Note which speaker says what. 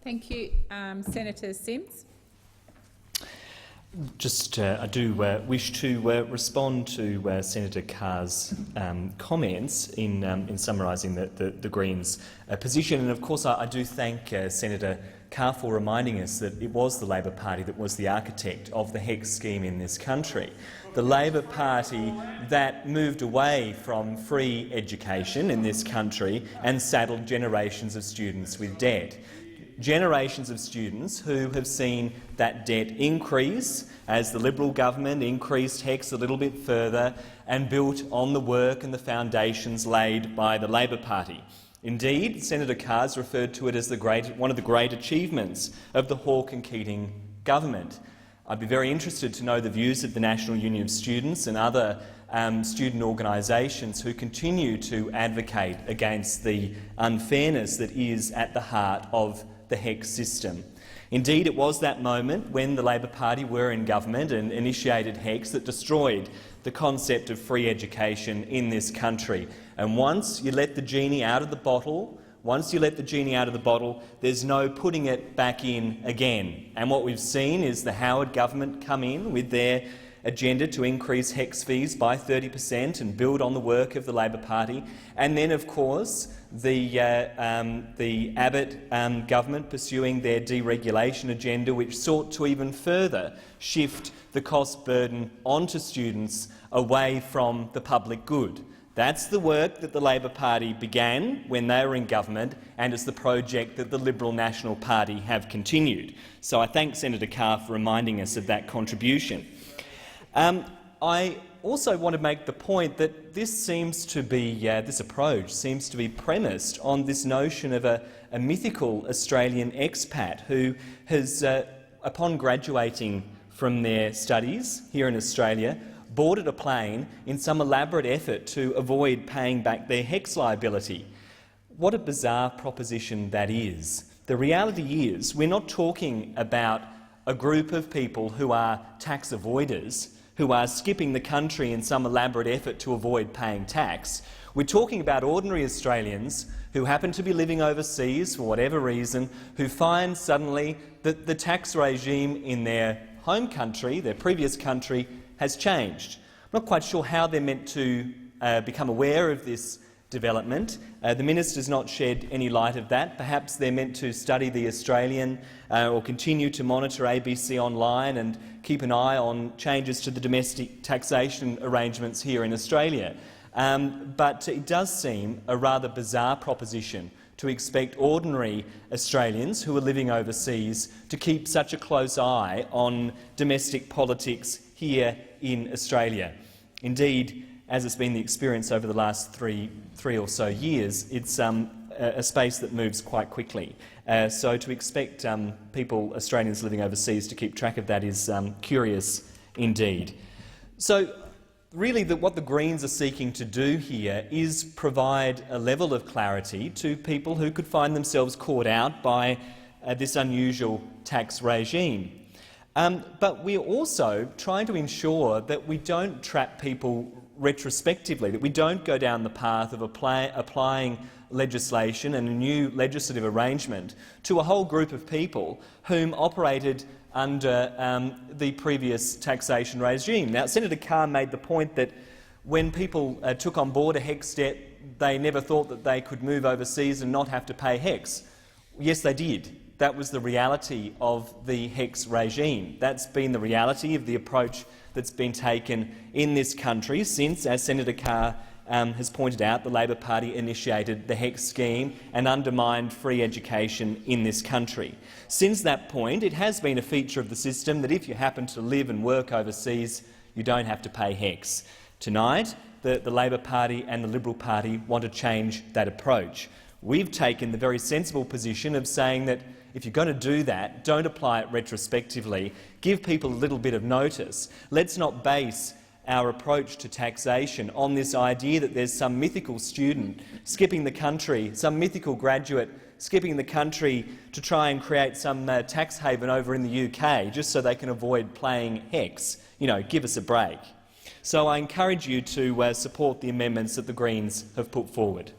Speaker 1: Thank you. Senator Sims.
Speaker 2: I do wish to respond to Senator Carr's comments in summarising the Greens' position. And of course, I do thank Senator Carr for reminding us that it was the Labor Party that was the architect of the HECS scheme in this country. The Labor Party that moved away from free education in this country and saddled generations of students with debt. Generations of students who have seen that debt increase as the Liberal government increased HECS a little bit further and built on the work and the foundations laid by the Labor Party. Indeed, Senator Carr's referred to it as one of the great achievements of the Hawke and Keating government. I'd be very interested to know the views of the National Union of Students and other student organisations who continue to advocate against the unfairness that is at the heart of the HECS system. Indeed, it was that moment when the Labor Party were in government and initiated HECS that destroyed the concept of free education in this country. And once you let the genie out of the bottle, there's no putting it back in again. And what we've seen is the Howard government come in with their agenda to increase HECS fees by 30% and build on the work of the Labor Party. And then, of course, the Abbott government pursuing their deregulation agenda, which sought to even further shift the cost burden onto students away from the public good. That's the work that the Labor Party began when they were in government, and it's the project that the Liberal National Party have continued. So I thank Senator Carr for reminding us of that contribution. I also want to make the point that this approach seems to be premised on this notion of a mythical Australian expat who has, upon graduating from their studies here in Australia, boarded a plane in some elaborate effort to avoid paying back their HECS liability. What a bizarre proposition that is. The reality is we're not talking about a group of people who are tax avoiders, who are skipping the country in some elaborate effort to avoid paying tax. We're talking about ordinary Australians who happen to be living overseas for whatever reason, who find suddenly that the tax regime in their home country, their previous country, has changed. I'm not quite sure how they're meant to become aware of this development. The minister's not shed any light of that. Perhaps they're meant to study The Australian or continue to monitor ABC Online and keep an eye on changes to the domestic taxation arrangements here in Australia. But it does seem a rather bizarre proposition to expect ordinary Australians who are living overseas to keep such a close eye on domestic politics here in Australia. Indeed, as it's been the experience over the last three or so years, it's a space that moves quite quickly. So to expect Australians living overseas to keep track of that is curious indeed. So really what the Greens are seeking to do here is provide a level of clarity to people who could find themselves caught out by this unusual tax regime. But we're also trying to ensure that we don't trap people retrospectively, that we don't go down the path of applying legislation and a new legislative arrangement to a whole group of people whom operated under the previous taxation regime. Now, Senator Carr made the point that when people took on board a HECS debt, they never thought that they could move overseas and not have to pay HECS. Yes, they did. That was the reality of the HECS regime. That's been the reality of the approach that's been taken in this country since, as Senator Carr has pointed out, the Labor Party initiated the HECS scheme and undermined free education in this country. Since that point, it has been a feature of the system that if you happen to live and work overseas, you don't have to pay HECS. Tonight, the Labor Party and the Liberal Party want to change that approach. We've taken the very sensible position of saying that if you're going to do that, don't apply it retrospectively. Give people a little bit of notice. Let's not base our approach to taxation on this idea that there's some mythical student skipping the country, some mythical graduate skipping the country to try and create some tax haven over in the UK just so they can avoid paying HECS. You know, give us a break. So I encourage you to support the amendments that the Greens have put forward.